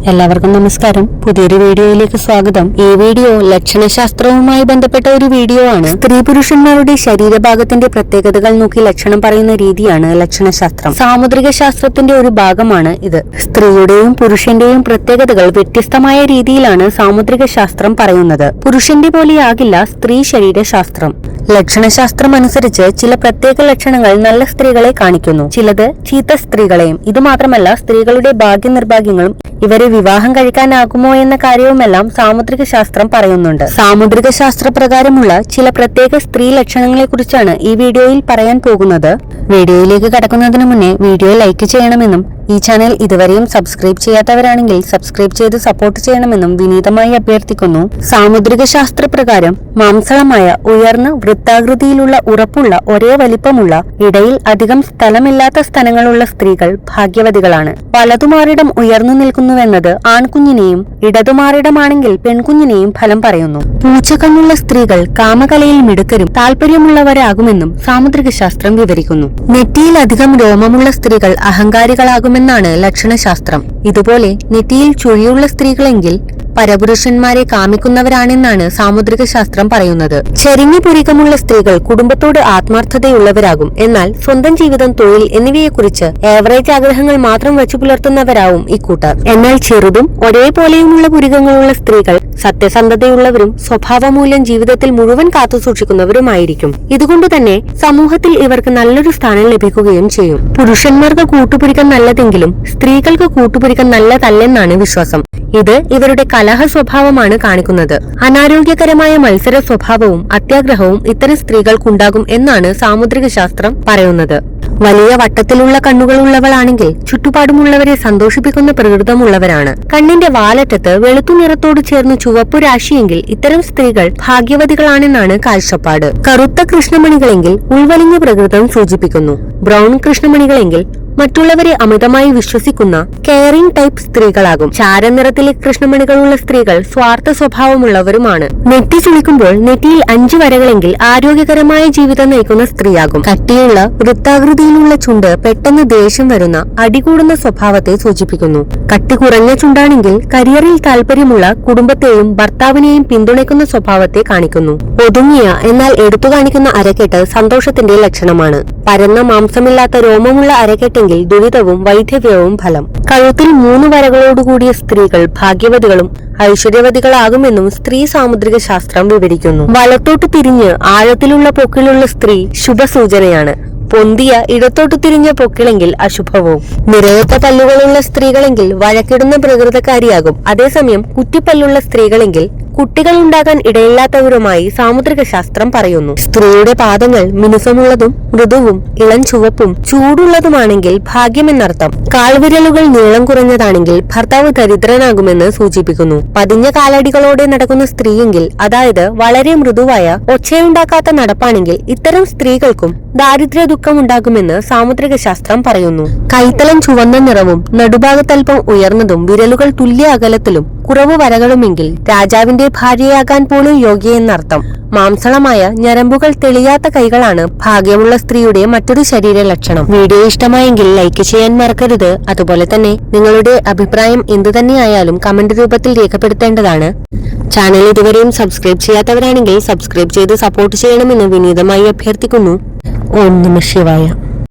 എല്ലാവർക്കും നമസ്കാരം. പുതിയൊരു വീഡിയോയിലേക്ക് സ്വാഗതം. ഈ വീഡിയോ ലക്ഷണശാസ്ത്രവുമായി ബന്ധപ്പെട്ട ഒരു വീഡിയോ ആണ്. സ്ത്രീ പുരുഷന്മാരുടെ ശരീരഭാഗത്തിന്റെ പ്രത്യേകതകൾ നോക്കി ലക്ഷണം പറയുന്ന രീതിയാണ് ലക്ഷണശാസ്ത്രം. സാമുദ്രിക ശാസ്ത്രത്തിന്റെ ഒരു ഭാഗമാണ് ഇത്. സ്ത്രീയുടെയും പുരുഷന്റെയും പ്രത്യേകതകൾ വ്യത്യസ്തമായ രീതിയിലാണ് സാമുദ്രിക ശാസ്ത്രം പറയുന്നത്. പുരുഷന്റെ പോലെയാകില്ല സ്ത്രീ ശരീരശാസ്ത്രം. ലക്ഷണശാസ്ത്രം അനുസരിച്ച് ചില പ്രത്യേക ലക്ഷണങ്ങൾ നല്ല സ്ത്രീകളെ കാണിക്കുന്നു, ചിലത് ചീത്ത സ്ത്രീകളെയും. ഇതുമാത്രമല്ല, സ്ത്രീകളുടെ ഭാഗ്യനിർഭാഗ്യങ്ങളും ഇവരെ വിവാഹം കഴിക്കാനാകുമോ എന്ന കാര്യവുമെല്ലാം സാമുദ്രിക ശാസ്ത്രം പറയുന്നുണ്ട്. സാമുദ്രിക ശാസ്ത്രപ്രകാരമുള്ള ചില പ്രത്യേക സ്ത്രീ ലക്ഷണങ്ങളെ കുറിച്ചാണ് ഈ വീഡിയോയിൽ പറയാൻ പോകുന്നത്. വീഡിയോയിലേക്ക് കടക്കുന്നതിന് മുന്നേ വീഡിയോ ലൈക്ക് ചെയ്യണമെന്നും ഈ ചാനൽ ഇതുവരെയും സബ്സ്ക്രൈബ് ചെയ്യാത്തവരാണെങ്കിൽ സബ്സ്ക്രൈബ് ചെയ്ത് സപ്പോർട്ട് ചെയ്യണമെന്നും വിനീതമായി അഭ്യർത്ഥിക്കുന്നു. സാമുദ്രിക ശാസ്ത്രപ്രകാരം മാംസളമായ, ഉയർന്ന വൃത്താകൃതിയിലുള്ള, ഉറപ്പുള്ള, ഒരേ വലിപ്പമുള്ള, ഇടയിൽ അധികം സ്ഥലമില്ലാത്ത സ്ഥലങ്ങളുള്ള സ്ത്രീകൾ ഭാഗ്യവതികളാണ്. വലതുമാറിടം ഉയർന്നു നിൽക്കുന്നുവെന്നത് ആൺകുഞ്ഞിനെയും ഇടതുമാറിടമാണെങ്കിൽ പെൺകുഞ്ഞിനെയും ഫലം പറയുന്നു. പൂച്ചക്കണ്ണുള്ള സ്ത്രീകൾ കാമകലയിൽ മിടുക്കരും താല്പര്യമുള്ളവരാകുമെന്നും സാമുദ്രിക ശാസ്ത്രം വിവരിക്കുന്നു. നെറ്റിയിൽ അധികം രോമമുള്ള സ്ത്രീകൾ അഹങ്കാരികളാകുമെന്നാണ് ലക്ഷണശാസ്ത്രം. ഇതുപോലെ നെറ്റിയിൽ ചുഴിയുള്ള സ്ത്രീകളെങ്കിൽ പരപുരുഷന്മാരെ കാമിക്കുന്നവരാണെന്നാണ് സാമുദ്രിക ശാസ്ത്രം പറയുന്നത്. ചെരിഞ്ഞ പുരികമുള്ള സ്ത്രീകൾ കുടുംബത്തോട് ആത്മാർത്ഥതയുള്ളവരാകും. എന്നാൽ സ്വന്തം ജീവിതം, തൊഴിൽ എന്നിവയെക്കുറിച്ച് ഏവറേജ് ആഗ്രഹങ്ങൾ മാത്രം വെച്ചു പുലർത്തുന്നവരാവും ഇക്കൂട്ടർ. എന്നാൽ ചെറുതും ഒരേപോലെയുമുള്ള പുരികങ്ങളുള്ള സ്ത്രീകൾ സത്യസന്ധതയുള്ളവരും സ്വഭാവമൂല്യം ജീവിതത്തിൽ മുഴുവൻ കാത്തുസൂക്ഷിക്കുന്നവരുമായിരിക്കും. ഇതുകൊണ്ട് തന്നെ സമൂഹത്തിൽ ഇവർക്ക് നല്ലൊരു സ്ഥാനം ലഭിക്കുകയും ചെയ്യും. പുരുഷന്മാർക്ക് കൂട്ടുപുരികം നല്ലതെങ്കിലും സ്ത്രീകൾക്ക് കൂട്ടുപുരികം നല്ലതല്ലെന്നാണ് വിശ്വാസം. ഇത് ഇവരുടെ കലഹ സ്വഭാവമാണ് കാണിക്കുന്നത്. അനാരോഗ്യകരമായ മത്സര സ്വഭാവവും അത്യാഗ്രഹവും ഇത്തരം സ്ത്രീകൾക്കുണ്ടാകും എന്നാണ് സാമുദ്രിക ശാസ്ത്രം പറയുന്നത്. വലിയ വട്ടത്തിലുള്ള കണ്ണുകളുള്ളവളാണെങ്കിൽ ചുറ്റുപാടുമുള്ളവരെ സന്തോഷിപ്പിക്കുന്ന പ്രകൃതമുള്ളവരാണ്. കണ്ണിന്റെ വാലറ്റത്ത് വെളുത്തു നിറത്തോട് ചേർന്ന് ചുവപ്പു രാശിയെങ്കിൽ ഇത്തരം സ്ത്രീകൾ ഭാഗ്യവതികളാണെന്നാണ് കാഴ്ചപ്പാട്. കറുത്ത കൃഷ്ണമണികളെങ്കിൽ ഉൾവലിഞ്ഞ പ്രകൃതം സൂചിപ്പിക്കുന്നു. ബ്രൗൺ കൃഷ്ണമണികളെങ്കിൽ മറ്റുള്ളവരെ അമിതമായി വിശ്വസിക്കുന്ന കെയറിംഗ് ടൈപ്പ് സ്ത്രീകളാകും. ചാരനിറത്തിലെ കൃഷ്ണമണികളുള്ള സ്ത്രീകൾ സ്വാർത്ഥ സ്വഭാവമുള്ളവരുമാണ്. നെറ്റി ചുളിക്കുമ്പോൾ നെറ്റിയിൽ 5 വരകളെങ്കിൽ ആരോഗ്യകരമായ ജീവിതം നയിക്കുന്ന സ്ത്രീയാകും. കട്ടിയുള്ള വൃത്താകൃതിയിലുള്ള ചുണ്ട് പെട്ടെന്ന് ദേഷ്യം വരുന്ന, അടികൂടുന്ന സ്വഭാവത്തെ സൂചിപ്പിക്കുന്നു. കട്ടി കുറഞ്ഞ ചുണ്ടാണെങ്കിൽ കരിയറിൽ താല്പര്യമുള്ള, കുടുംബത്തെയും ഭർത്താവിനെയും പിന്തുണയ്ക്കുന്ന സ്വഭാവത്തെ കാണിക്കുന്നു. ഒതുങ്ങിയ എന്നാൽ എടുത്തു കാണിക്കുന്ന അരക്കെട്ട് സന്തോഷത്തിന്റെ ലക്ഷണമാണ്. പരന്ന മാംസമില്ലാത്ത രോമമുള്ള അരക്കെട്ടെങ്കിൽ ദുരിതവും വൈധവ്യവും ഫലം. കഴുത്തിൽ 3 വരകളോടുകൂടിയ സ്ത്രീകൾ ഭാഗ്യവതികളും ഐശ്വര്യവതികളാകുമെന്നും സ്ത്രീ സാമുദ്രിക ശാസ്ത്രം വിവരിക്കുന്നു. വലത്തോട്ട് തിരിഞ്ഞ് ആഴത്തിലുള്ള പൊക്കിലുള്ള സ്ത്രീ ശുഭസൂചനയാണ്. പൊന്തിയ ഇടത്തോട്ട് തിരിഞ്ഞ പൊക്കിളെങ്കിൽ അശുഭവും. നിറയത്ത പല്ലുകളുള്ള സ്ത്രീകളെങ്കിൽ വഴക്കിടുന്ന പ്രകൃതക്കാരിയാകും. അതേസമയം കുറ്റിപ്പല്ലുള്ള സ്ത്രീകളെങ്കിൽ കുട്ടികൾ ഉണ്ടാകാൻ ഇടയില്ലാത്തവരുമായി സാമുദ്രിക ശാസ്ത്രം പറയുന്നു. സ്ത്രീയുടെ പാദങ്ങൾ മിനുസമുള്ളതും മൃദുവും ഇളം ചുവപ്പും ചൂടുള്ളതുമാണെങ്കിൽ ഭാഗ്യമെന്നർത്ഥം. കാൽവിരലുകൾ നീളം കുറഞ്ഞതാണെങ്കിൽ ഭർത്താവ് ദരിദ്രനാകുമെന്ന് സൂചിപ്പിക്കുന്നു. പതിഞ്ഞ കാലടികളോടെ നടക്കുന്ന സ്ത്രീയെങ്കിൽ, അതായത് വളരെ മൃദുവായ ഒച്ചയുണ്ടാക്കാത്ത നടപ്പാണെങ്കിൽ ഇത്തരം സ്ത്രീകൾക്കും ദാരിദ്ര്യ ദുഃഖം ഉണ്ടാകുമെന്ന് സാമുദ്രിക ശാസ്ത്രം പറയുന്നു. കൈത്തലം ചുവന്ന നിറവും നടുഭാഗത്തൽപ്പം ഉയർന്നതും വിരലുകൾ തുല്യ അകലത്തിലും കുറവ് വരകളുമെങ്കിൽ രാജാവിന്റെ ഭാര്യയാകാൻ പോലും യോഗ്യയെന്നർത്ഥം. മാംസളമായ ഞരമ്പുകൾ തെളിയാത്ത കൈകളാണ് ഭാഗ്യമുള്ള സ്ത്രീയുടെ മറ്റൊരു ശരീര ലക്ഷണം. വീഡിയോ ഇഷ്ടമായെങ്കിൽ ലൈക്ക് ചെയ്യാൻ മറക്കരുത്. അതുപോലെ തന്നെ നിങ്ങളുടെ അഭിപ്രായം എന്തുതന്നെയായാലും കമന്റ് രൂപത്തിൽ രേഖപ്പെടുത്തേണ്ടതാണ്. ചാനൽ ഇതുവരെയും സബ്സ്ക്രൈബ് ചെയ്യാത്തവരാണെങ്കിൽ സബ്സ്ക്രൈബ് ചെയ്ത് സപ്പോർട്ട് ചെയ്യണമെന്ന് വിനീതമായി അഭ്യർത്ഥിക്കുന്നു. ഓം നമഃ ശിവായ.